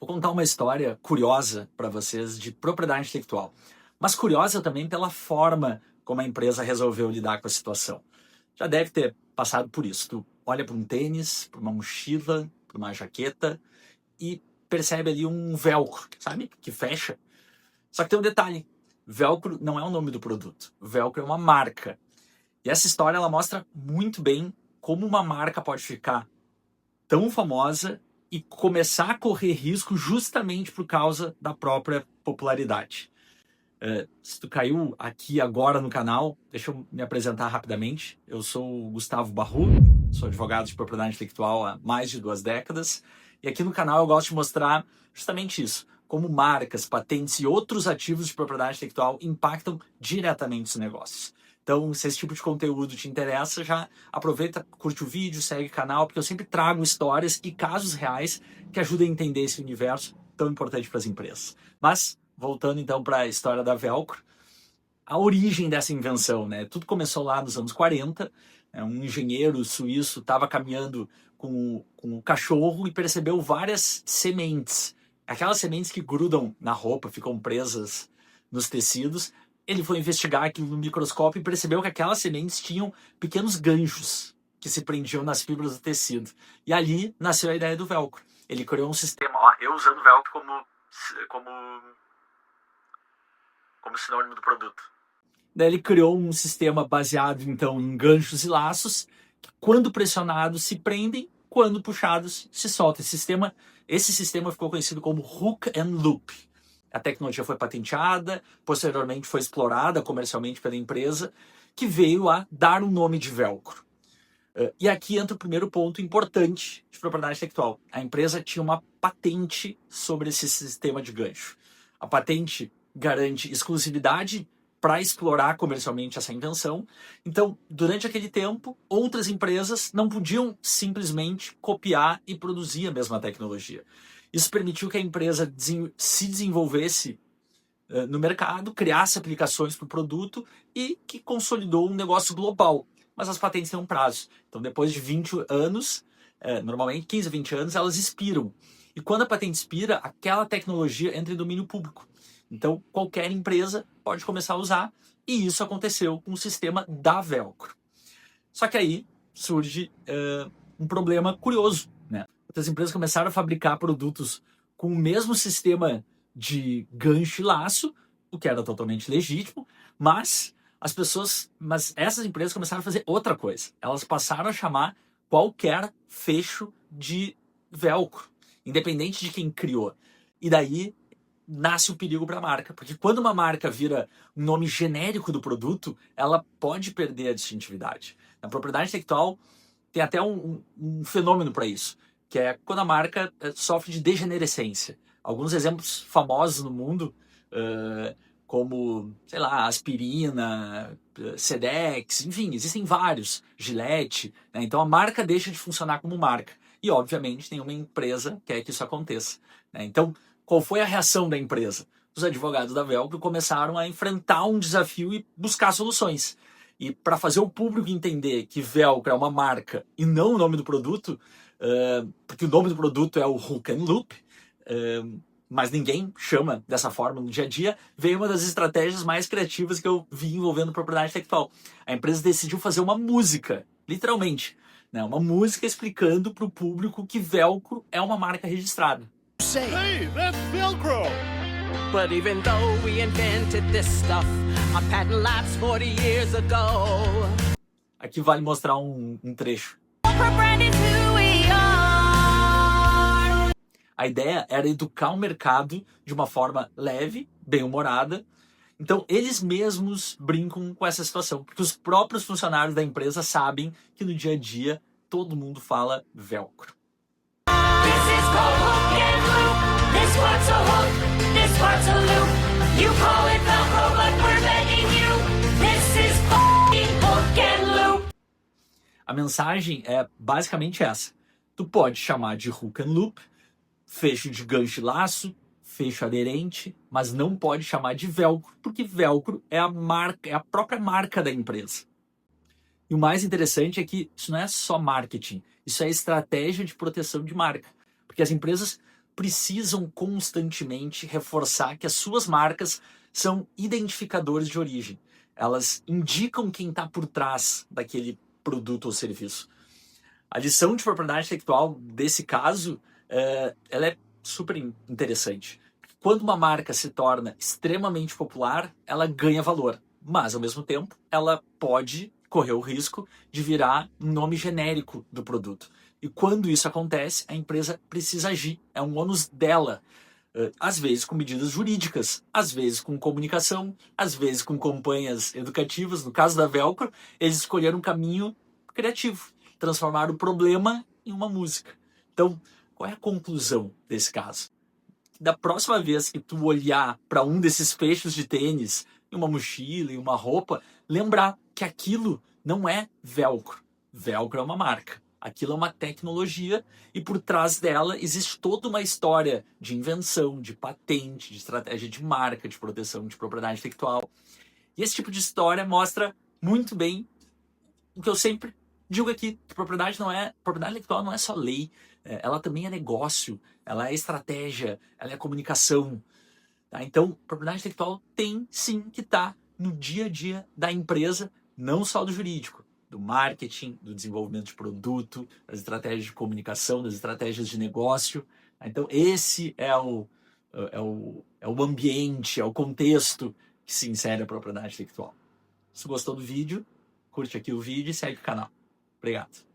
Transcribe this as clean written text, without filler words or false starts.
Vou contar uma história curiosa para vocês de propriedade intelectual, mas curiosa também pela forma como a empresa resolveu lidar com a situação. Já deve ter passado por isso. Tu olha para um tênis, para uma mochila, para uma jaqueta e percebe ali um velcro, sabe? Que fecha. Só que tem um detalhe. Velcro não é o nome do produto. Velcro é uma marca. E essa história ela mostra muito bem como uma marca pode ficar tão famosa e começar a correr risco justamente por causa da própria popularidade. Se tu caiu aqui agora no canal, deixa eu me apresentar rapidamente. Eu sou o Gustavo Barru, sou advogado de propriedade intelectual há mais de 2 décadas. E aqui no canal eu gosto de mostrar justamente isso, como marcas, patentes e outros ativos de propriedade intelectual impactam diretamente os negócios. Então, se esse tipo de conteúdo te interessa, já aproveita, curte o vídeo, segue o canal, porque eu sempre trago histórias e casos reais que ajudam a entender esse universo tão importante para as empresas. Mas, voltando então para a história da Velcro, a origem dessa invenção, né? Tudo começou lá nos anos 40, um engenheiro suíço estava caminhando com um cachorro e percebeu várias sementes. Aquelas sementes que grudam na roupa, ficam presas nos tecidos. Ele foi investigar aquilo no microscópio e percebeu que aquelas sementes tinham pequenos ganchos que se prendiam nas fibras do tecido. E ali nasceu a ideia do velcro. Ele criou um sistema, eu usando velcro como sinônimo do produto. Daí ele criou um sistema baseado então em ganchos e laços que, quando pressionados, se prendem, quando puxados, se solta. Esse sistema ficou conhecido como Hook and Loop. A tecnologia foi patenteada, posteriormente foi explorada comercialmente pela empresa, que veio a dar o nome de velcro. E aqui entra o primeiro ponto importante de propriedade intelectual. A empresa tinha uma patente sobre esse sistema de gancho. A patente garante exclusividade para explorar comercialmente essa invenção. Então, durante aquele tempo, outras empresas não podiam simplesmente copiar e produzir a mesma tecnologia. Isso permitiu que a empresa se desenvolvesse no mercado, criasse aplicações para o produto e que consolidou um negócio global. Mas as patentes têm um prazo. Então, depois de 20 anos, normalmente 15 a 20 anos, elas expiram. E quando a patente expira, aquela tecnologia entra em domínio público. Então, qualquer empresa pode começar a usar, e isso aconteceu com o sistema da Velcro. Só que aí surge um problema curioso, né? Outras empresas começaram a fabricar produtos com o mesmo sistema de gancho e laço, o que era totalmente legítimo, mas essas empresas começaram a fazer outra coisa. Elas passaram a chamar qualquer fecho de velcro, independente de quem criou. E daí nasce o perigo para a marca, porque quando uma marca vira um nome genérico do produto, ela pode perder a distintividade. Na propriedade intelectual tem até um fenômeno para isso, que é quando a marca sofre de degenerescência. Alguns exemplos famosos no mundo, como, sei lá, aspirina, Sedex, enfim, existem vários, Gillette, né? Então a marca deixa de funcionar como marca. E, obviamente, nenhuma empresa quer que isso aconteça, né? Então, qual foi a reação da empresa? Os advogados da Velcro começaram a enfrentar um desafio e buscar soluções. E para fazer o público entender que Velcro é uma marca e não o nome do produto, porque o nome do produto é o Hook and Loop, mas ninguém chama dessa forma no dia a dia, veio uma das estratégias mais criativas que eu vi envolvendo propriedade intelectual. A empresa decidiu fazer uma música, literalmente, né? Uma música explicando para o público que Velcro é uma marca registrada. Hey, that's Velcro! But even though we invented this stuff, our patent lapsed 40 years ago. Aqui vale mostrar um trecho. A ideia era educar o mercado de uma forma leve, bem-humorada. Então, eles mesmos brincam com essa situação, porque os próprios funcionários da empresa sabem que no dia a dia todo mundo fala Velcro. This is called hook and loop. This part's a hook, this part's a loop. You call it Velcro, but we're begging you. This is f***ing hook and loop. A mensagem é basicamente essa. Tu pode chamar de hook and loop, fecho de gancho e laço, fecho aderente, mas não pode chamar de Velcro, porque Velcro é a marca, é a própria marca da empresa. E o mais interessante é que isso não é só marketing, isso é estratégia de proteção de marca. Porque as empresas precisam constantemente reforçar que as suas marcas são identificadores de origem. Elas indicam quem está por trás daquele produto ou serviço. A lição de propriedade intelectual desse caso, ela é super interessante. Quando uma marca se torna extremamente popular, ela ganha valor, mas ao mesmo tempo ela pode correr o risco de virar um nome genérico do produto. E quando isso acontece, a empresa precisa agir, é um ônus dela. Às vezes com medidas jurídicas, às vezes com comunicação, às vezes com campanhas educativas. No caso da Velcro, eles escolheram um caminho criativo, transformar o problema em uma música. Então, qual é a conclusão desse caso? Da próxima vez que tu olhar para um desses fechos de tênis, em uma mochila, em uma roupa, lembrar que aquilo não é Velcro. Velcro é uma marca. Aquilo é uma tecnologia e por trás dela existe toda uma história de invenção, de patente, de estratégia de marca, de proteção de propriedade intelectual. E esse tipo de história mostra muito bem o que eu sempre digo aqui, que propriedade intelectual não é só lei, ela também é negócio, ela é estratégia, ela é comunicação. Tá? Então, propriedade intelectual tem sim que estar no dia a dia da empresa, não só do jurídico, do marketing, do desenvolvimento de produto, das estratégias de comunicação, das estratégias de negócio. Então, esse é o ambiente, é o contexto que se insere a propriedade intelectual. Se gostou do vídeo, curte aqui o vídeo e segue o canal. Obrigado.